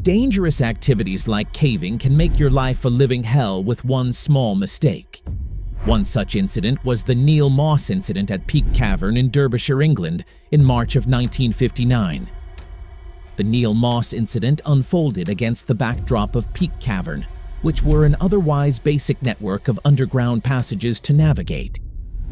Dangerous activities like caving can make your life a living hell with one small mistake. One such incident was the Neil Moss incident at Peak Cavern in Derbyshire, England, in March of 1959. The Neil Moss incident unfolded against the backdrop of Peak Cavern, which were an otherwise basic network of underground passages to navigate.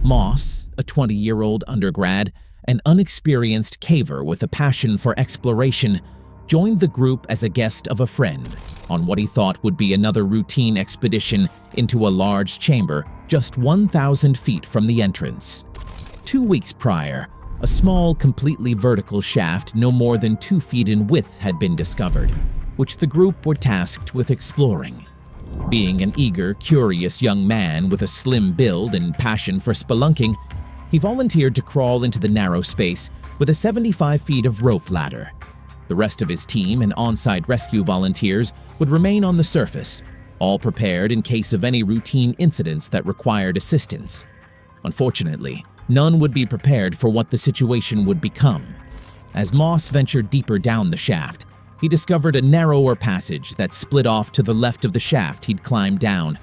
Moss, a 20-year-old undergrad, an unexperienced caver with a passion for exploration, joined the group as a guest of a friend on what he thought would be another routine expedition into a large chamber just 1,000 feet from the entrance. 2 weeks prior, a small, completely vertical shaft no more than 2 feet in width had been discovered, which the group were tasked with exploring. Being an eager, curious young man with a slim build and passion for spelunking, he volunteered to crawl into the narrow space with a 75 feet of rope ladder. The rest of his team and on-site rescue volunteers would remain on the surface, all prepared in case of any routine incidents that required assistance. Unfortunately, none would be prepared for what the situation would become. As Moss ventured deeper down the shaft, he discovered a narrower passage that split off to the left of the shaft he'd climbed down,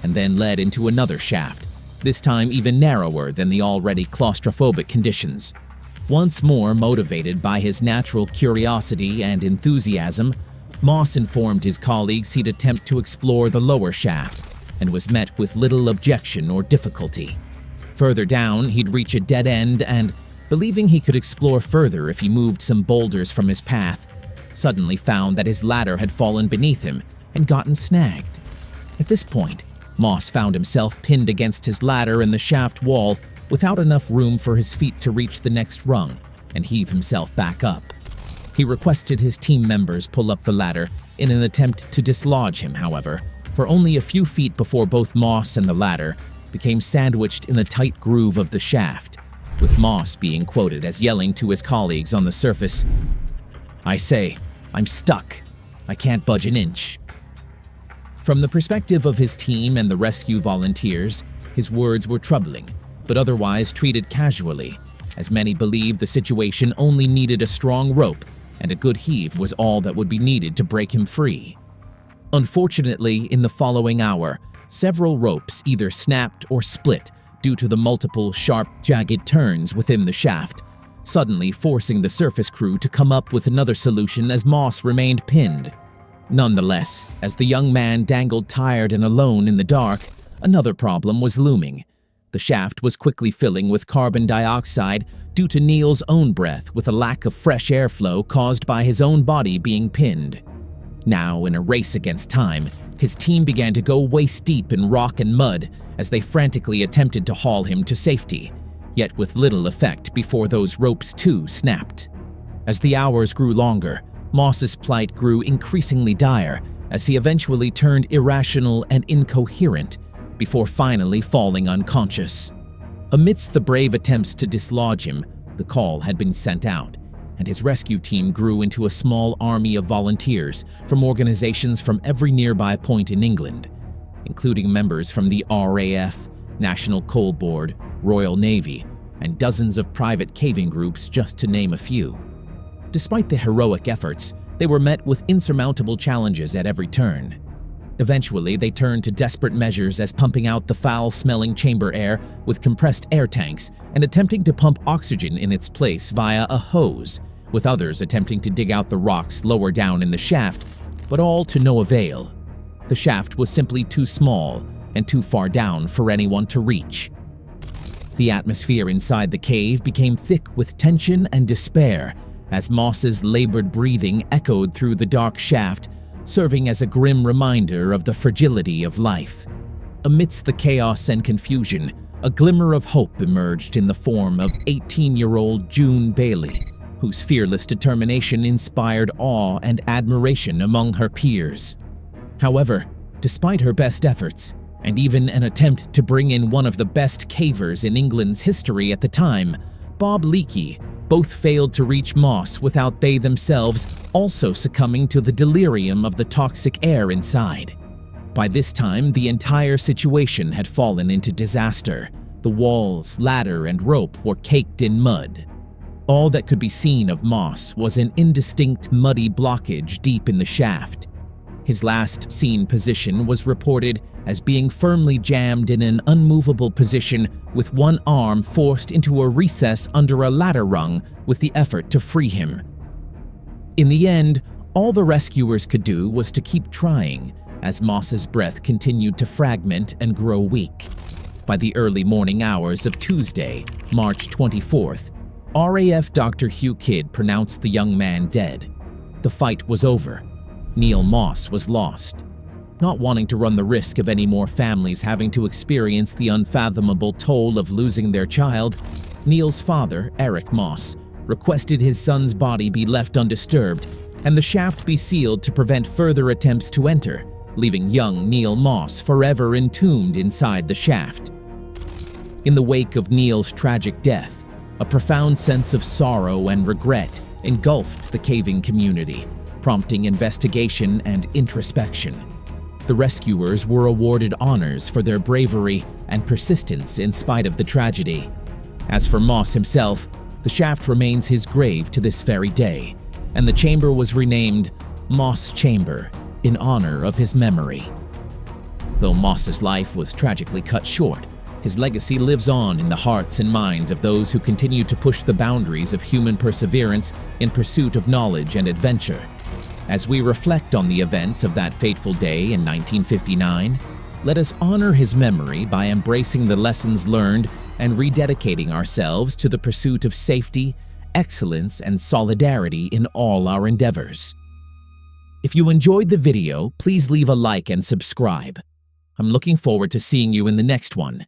and then led into another shaft, this time even narrower than the already claustrophobic conditions. Once more motivated by his natural curiosity and enthusiasm, Moss informed his colleagues he'd attempt to explore the lower shaft, and was met with little objection or difficulty. Further down, he'd reach a dead end and, believing he could explore further if he moved some boulders from his path, suddenly found that his ladder had fallen beneath him and gotten snagged. At this point, Moss found himself pinned against his ladder in the shaft wall without enough room for his feet to reach the next rung and heave himself back up. He requested his team members pull up the ladder in an attempt to dislodge him, however, for only a few feet before both Moss and the ladder became sandwiched in the tight groove of the shaft, with Moss being quoted as yelling to his colleagues on the surface, "I say, I'm stuck. I can't budge an inch." From the perspective of his team and the rescue volunteers, his words were troubling, but otherwise treated casually, as many believed the situation only needed a strong rope and a good heave was all that would be needed to break him free. Unfortunately, in the following hour, several ropes either snapped or split due to the multiple sharp, jagged turns within the shaft, suddenly forcing the surface crew to come up with another solution as Moss remained pinned. Nonetheless, as the young man dangled tired and alone in the dark, another problem was looming. The shaft was quickly filling with carbon dioxide due to Neil's own breath, with a lack of fresh airflow caused by his own body being pinned. Now, in a race against time, his team began to go waist-deep in rock and mud as they frantically attempted to haul him to safety, yet with little effect before those ropes too snapped. As the hours grew longer, Moss's plight grew increasingly dire as he eventually turned irrational and incoherent before finally falling unconscious. Amidst the brave attempts to dislodge him, the call had been sent out, and his rescue team grew into a small army of volunteers from organizations from every nearby point in England, including members from the RAF, National Coal Board, Royal Navy, and dozens of private caving groups, just to name a few. Despite the heroic efforts, they were met with insurmountable challenges at every turn. Eventually, they turned to desperate measures as pumping out the foul-smelling chamber air with compressed air tanks and attempting to pump oxygen in its place via a hose, with others attempting to dig out the rocks lower down in the shaft, but all to no avail. The shaft was simply too small and too far down for anyone to reach. The atmosphere inside the cave became thick with tension and despair as Moss's labored breathing echoed through the dark shaft, serving as a grim reminder of the fragility of life. Amidst the chaos and confusion, a glimmer of hope emerged in the form of 18-year-old June Bailey, whose fearless determination inspired awe and admiration among her peers. However, despite her best efforts, and even an attempt to bring in one of the best cavers in England's history at the time, Bob Leakey, both failed to reach Moss without they themselves also succumbing to the delirium of the toxic air inside. By this time, the entire situation had fallen into disaster. The walls, ladder, and rope were caked in mud. All that could be seen of Moss was an indistinct muddy blockage deep in the shaft. His last seen position was reported as being firmly jammed in an unmovable position with one arm forced into a recess under a ladder rung with the effort to free him. In the end, all the rescuers could do was to keep trying as Moss's breath continued to fragment and grow weak. By the early morning hours of Tuesday, March 24th, RAF Dr. Hugh Kidd pronounced the young man dead. The fight was over. Neil Moss was lost. Not wanting to run the risk of any more families having to experience the unfathomable toll of losing their child, Neil's father, Eric Moss, requested his son's body be left undisturbed and the shaft be sealed to prevent further attempts to enter, leaving young Neil Moss forever entombed inside the shaft. In the wake of Neil's tragic death, a profound sense of sorrow and regret engulfed the caving community, prompting investigation and introspection. The rescuers were awarded honors for their bravery and persistence in spite of the tragedy. As for Moss himself, the shaft remains his grave to this very day, and the chamber was renamed Moss Chamber in honor of his memory. Though Moss's life was tragically cut short, his legacy lives on in the hearts and minds of those who continue to push the boundaries of human perseverance in pursuit of knowledge and adventure. As we reflect on the events of that fateful day in 1959, let us honor his memory by embracing the lessons learned and rededicating ourselves to the pursuit of safety, excellence, and solidarity in all our endeavors. If you enjoyed the video, please leave a like and subscribe. I'm looking forward to seeing you in the next one.